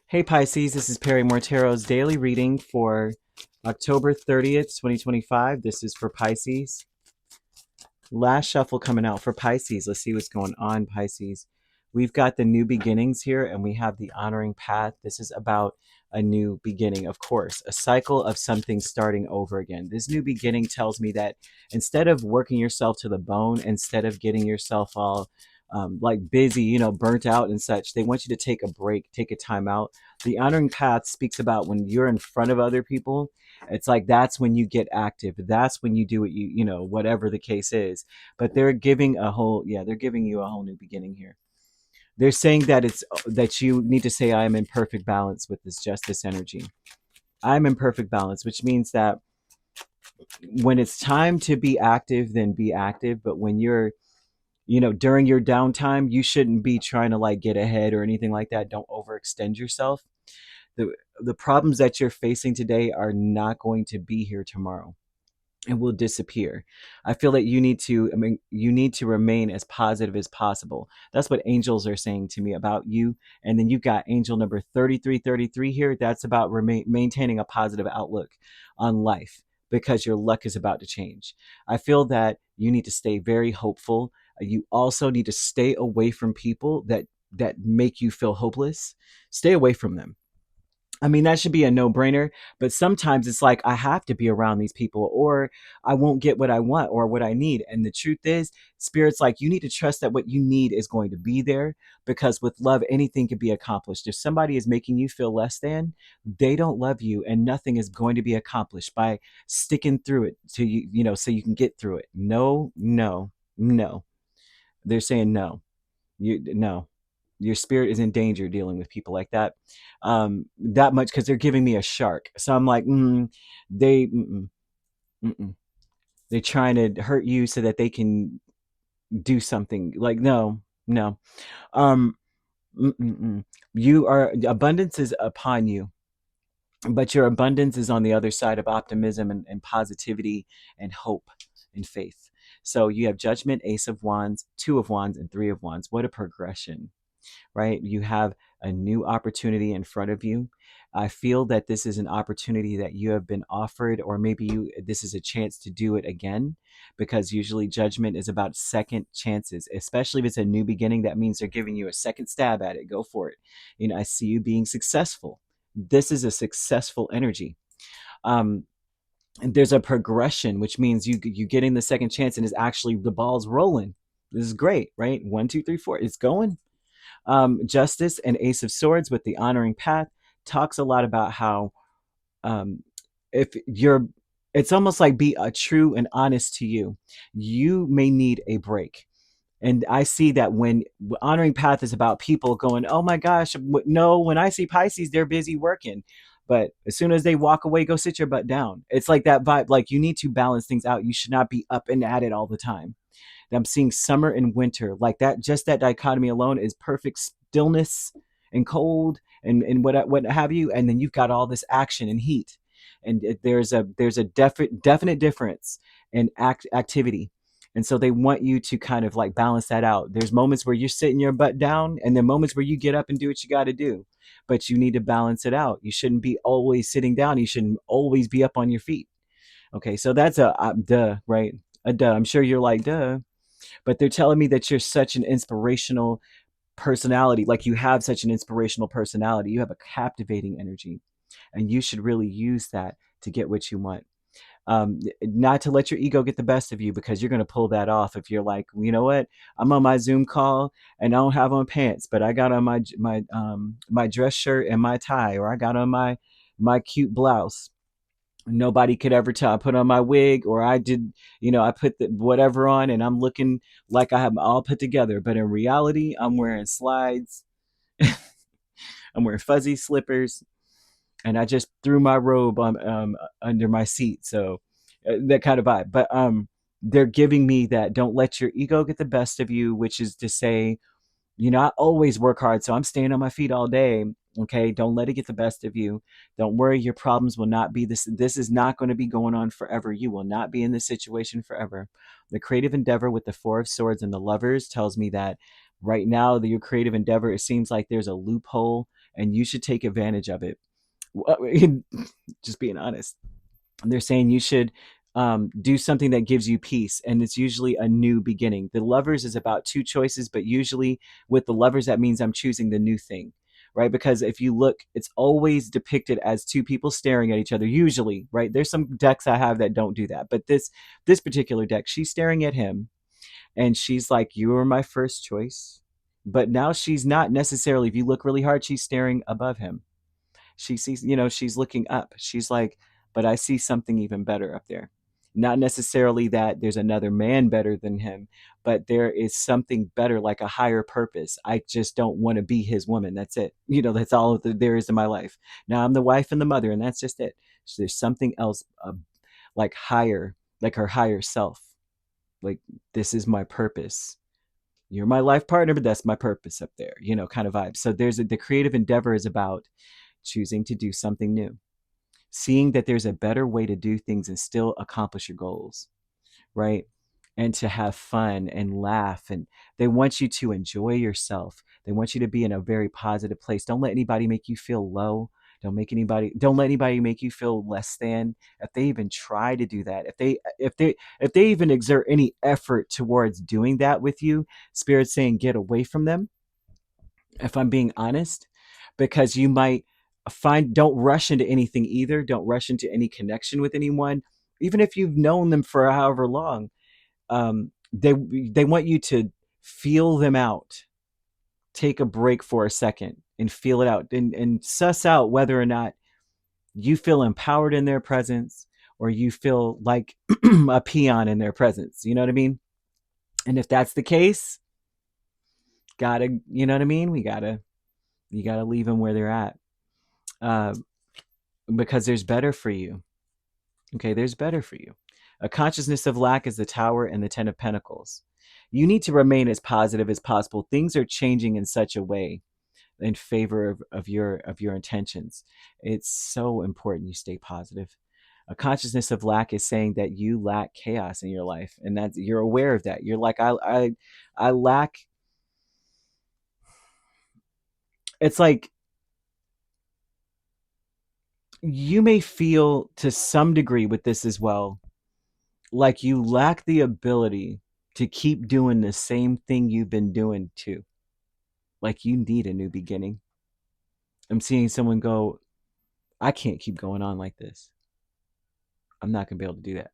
Hey Pisces, this is Perrymore Tarot's daily reading for October 30th, 2025. This is for Pisces. Last shuffle coming out for Pisces. Let's see what's going on, Pisces. We've got the new beginnings here and we have the honoring path. This is about a new beginning, of course, a cycle of something starting over again. This new beginning tells me that instead of working yourself to the bone, instead of getting yourself all like busy, burnt out and such, they want you to take a break, take a time out. The honoring path speaks about when you're in front of other people. It's like that's when you get active. That's when you do what whatever the case is. But they're giving they're giving you a whole new beginning here. They're saying that that you need to say, I am in perfect balance with this justice energy. I'm in perfect balance, which means that when it's time to be active, then be active. But when you're, during your downtime, you shouldn't be trying to like get ahead or anything like that. Don't overextend yourself. The problems that you're facing today are not going to be here tomorrow. It will disappear. I feel that you need to remain as positive as possible. That's what angels are saying to me about you. And then you've got angel number 3333 here. That's about maintaining a positive outlook on life because your luck is about to change. I feel that you need to stay very hopeful. You also need to stay away from people that make you feel hopeless. Stay away from them. I mean, that should be a no-brainer, but sometimes it's like I have to be around these people or I won't get what I want or what I need. And the truth is, Spirit's like, you need to trust that what you need is going to be there because with love, anything can be accomplished. If somebody is making you feel less than, they don't love you and nothing is going to be accomplished by sticking through it to so you can get through it. No, no, no. They're saying no. No, your spirit is in danger dealing with people like that, that much, because they're giving me a shark. So I'm like, they mm-mm. They're trying to hurt you so that they can do something. Like, no, no. um you are, abundance is upon you, but your abundance is on the other side of optimism and positivity and hope and faith. So you have judgment, ace of wands, two of wands, and three of wands. What a progression, right? You have a new opportunity in front of you. I feel that this is an opportunity that you have been offered, or maybe this is a chance to do it again, because usually judgment is about second chances, especially if it's a new beginning. That means they're giving you a second stab at it. Go for it. I see you being successful. This is a successful energy. Um, and there's a progression, which means you getting the second chance, and is actually the ball's rolling. This is great, right? 1, 2, 3, 4, it's going. Justice and Ace of Swords with the honoring path talks a lot about how, um, if you're, it's almost like be a true and honest to you. You may need a break. And I see that when honoring path is about people going, oh my gosh, no, when I see Pisces, they're busy working. But as soon as they walk away, go sit your butt down. It's like that vibe. Like, you need to balance things out. You should not be up and at it all the time. I'm seeing summer and winter like that. Just that dichotomy alone is perfect stillness and cold and what have you. And then you've got all this action and heat, and there's a definite difference in activity. And so they want you to kind of like balance that out. There's moments where you're sitting your butt down, and then moments where you get up and do what you got to do. But you need to balance it out. You shouldn't be always sitting down. You shouldn't always be up on your feet. Okay, so that's a duh, right? A duh. I'm sure you're like, duh. But they're telling me that you're such an inspirational personality. Like, you have such an inspirational personality. You have a captivating energy, and you should really use that to get what you want. Not to let your ego get the best of you, because you're going to pull that off if you're like, well, you know what? I'm on my Zoom call and I don't have on pants, but I got on my dress shirt and my tie, or I got on my cute blouse. Nobody could ever tell. I put on my wig, or I did, I put the whatever on, and I'm looking like I have all put together. But in reality, I'm wearing slides, I'm wearing fuzzy slippers, and I just threw my robe on, under my seat. So that kind of vibe. But they're giving me that don't let your ego get the best of you, which is to say, I always work hard, so I'm staying on my feet all day. Okay, don't let it get the best of you. Don't worry, your problems will not be this. This is not going to be going on forever. You will not be in this situation forever. The creative endeavor with the Four of Swords and the Lovers tells me that right now, your creative endeavor, it seems like there's a loophole and you should take advantage of it. Just being honest. They're saying you should do something that gives you peace, and it's usually a new beginning. The Lovers is about two choices, but usually with the Lovers, that means I'm choosing the new thing, right? Because if you look, it's always depicted as two people staring at each other, usually, right? There's some decks I have that don't do that, but this particular deck, she's staring at him, and she's like, "You were my first choice," but now she's not necessarily. If you look really hard, she's staring above him. She sees, she's looking up. She's like, but I see something even better up there. Not necessarily that there's another man better than him, but there is something better, like a higher purpose. I just don't want to be his woman. That's it. That's all there is in my life. Now I'm the wife and the mother, and that's just it. So there's something else, like higher, like her higher self. Like, this is my purpose. You're my life partner, but that's my purpose up there, kind of vibe. So the creative endeavor is about choosing to do something new, seeing that there's a better way to do things and still accomplish your goals, right? And to have fun and laugh. And they want you to enjoy yourself. They want you to be in a very positive place. Don't let anybody make you feel low. Don't let anybody make you feel less than. If they even try to do that, if they even exert any effort towards doing that with you, Spirit's saying get away from them, if I'm being honest, because you might don't rush into anything either. Don't rush into any connection with anyone, even if you've known them for however long. They want you to feel them out. Take a break for a second and feel it out, and suss out whether or not you feel empowered in their presence, or you feel like a peon in their presence. You know what I mean? And if that's the case, you know what I mean? You gotta leave them where they're at, uh, because there's better for you. Okay, there's better for you. A consciousness of lack is the Tower and the Ten of Pentacles. You need to remain as positive as possible. Things are changing in such a way in favor of your intentions. It's so important you stay positive. A consciousness of lack is saying that you lack chaos in your life, and that you're aware of that. You're like, I lack. It's like you may feel to some degree with this as well, like you lack the ability to keep doing the same thing you've been doing too. Like you need a new beginning. I'm seeing someone go, I can't keep going on like this. I'm not going to be able to do that.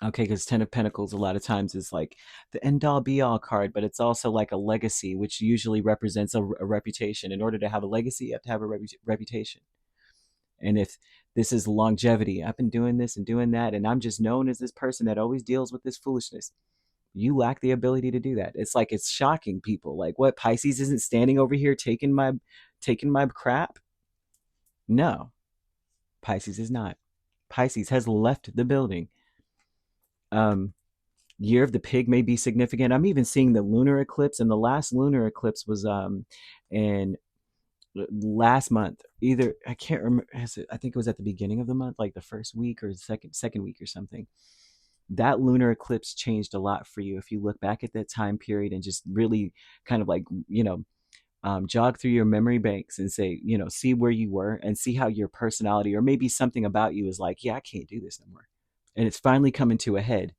Okay, because Ten of Pentacles a lot of times is like the end all be all card, but it's also like a legacy, which usually represents a reputation. In order to have a legacy, you have to have a reputation. And if this is longevity, I've been doing this and doing that, and I'm just known as this person that always deals with this foolishness. You lack the ability to do that. It's like, it's shocking people. Like, what, Pisces isn't standing over here taking my crap? No, Pisces is not. Pisces has left the building. Year of the Pig may be significant. I'm even seeing the lunar eclipse, and the last lunar eclipse was in last month. Either, I can't remember, I think it was at the beginning of the month, like the first week or second week or something. That lunar eclipse changed a lot for you. If you look back at that time period and just really kind of like, jog through your memory banks and say, see where you were and see how your personality, or maybe something about you, is like, yeah, I can't do this no more. And it's finally coming to a head.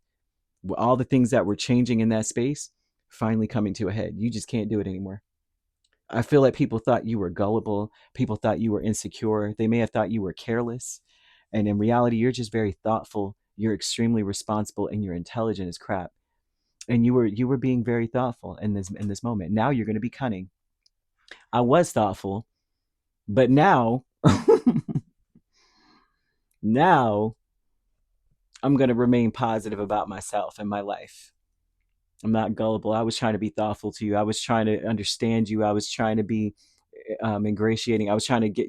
All the things that were changing in that space finally coming to a head. You just can't do it anymore. I feel like people thought you were gullible. People thought you were insecure. They may have thought you were careless. And in reality, you're just very thoughtful. You're extremely responsible, and you're intelligent as crap. And you were being very thoughtful in this moment. Now you're going to be cunning. I was thoughtful, but now now I'm going to remain positive about myself and my life. I'm not gullible. I was trying to be thoughtful to you. I was trying to understand you. I was trying to be ingratiating. I was trying to get,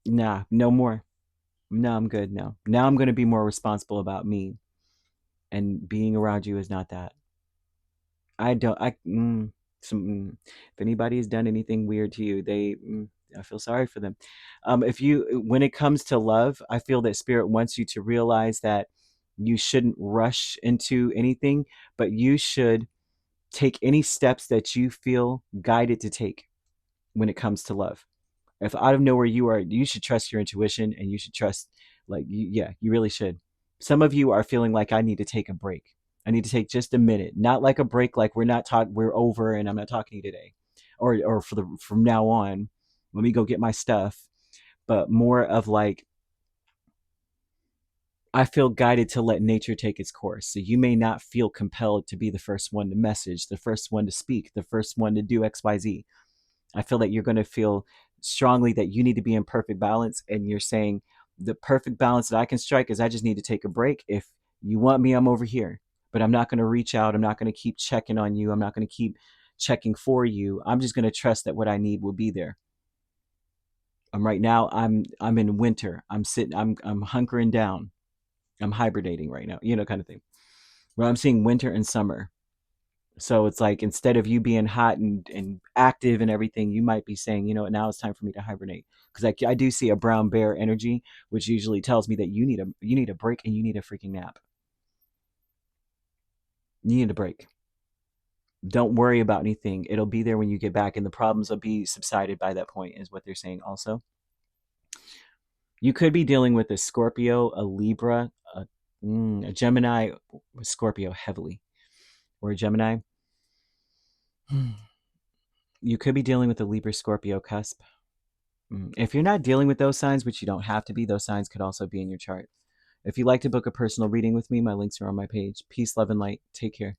nah, no more. No, I'm good. No. Now I'm going to be more responsible about me, and being around you is not that. I don't, if anybody has done anything weird to you, I feel sorry for them. When it comes to love, I feel that Spirit wants you to realize that you shouldn't rush into anything, but you should take any steps that you feel guided to take. when it comes to love. If out of nowhere you are, you should trust your intuition, and you should trust, like, yeah, you really should. Some of you are feeling like, I need to take a break. I need to take just a minute, not like a break, like we're over and I'm not talking to you today, or from now on, let me go get my stuff, but more of like, I feel guided to let nature take its course. So you may not feel compelled to be the first one to message, the first one to speak, the first one to do XYZ. I feel that you're going to feel strongly that you need to be in perfect balance. And you're saying the perfect balance that I can strike is I just need to take a break. If you want me, I'm over here. But I'm not going to reach out. I'm not going to keep checking on you. I'm not going to keep checking for you. I'm just going to trust that what I need will be there. Right now, I'm in winter. I'm sitting, I'm hunkering down. I'm hibernating right now, kind of thing. Well, I'm seeing winter and summer. So it's like, instead of you being hot and active and everything, you might be saying, now it's time for me to hibernate. Because I do see a brown bear energy, which usually tells me that you need a break and you need a freaking nap. You need a break. Don't worry about anything. It'll be there when you get back, and the problems will be subsided by that point, is what they're saying also. You could be dealing with a Scorpio, a Libra, a Gemini, Scorpio heavily, or a Gemini. You could be dealing with a Libra Scorpio cusp. If you're not dealing with those signs, which you don't have to be, those signs could also be in your chart. If you'd like to book a personal reading with me, my links are on my page. Peace, love, and light. Take care.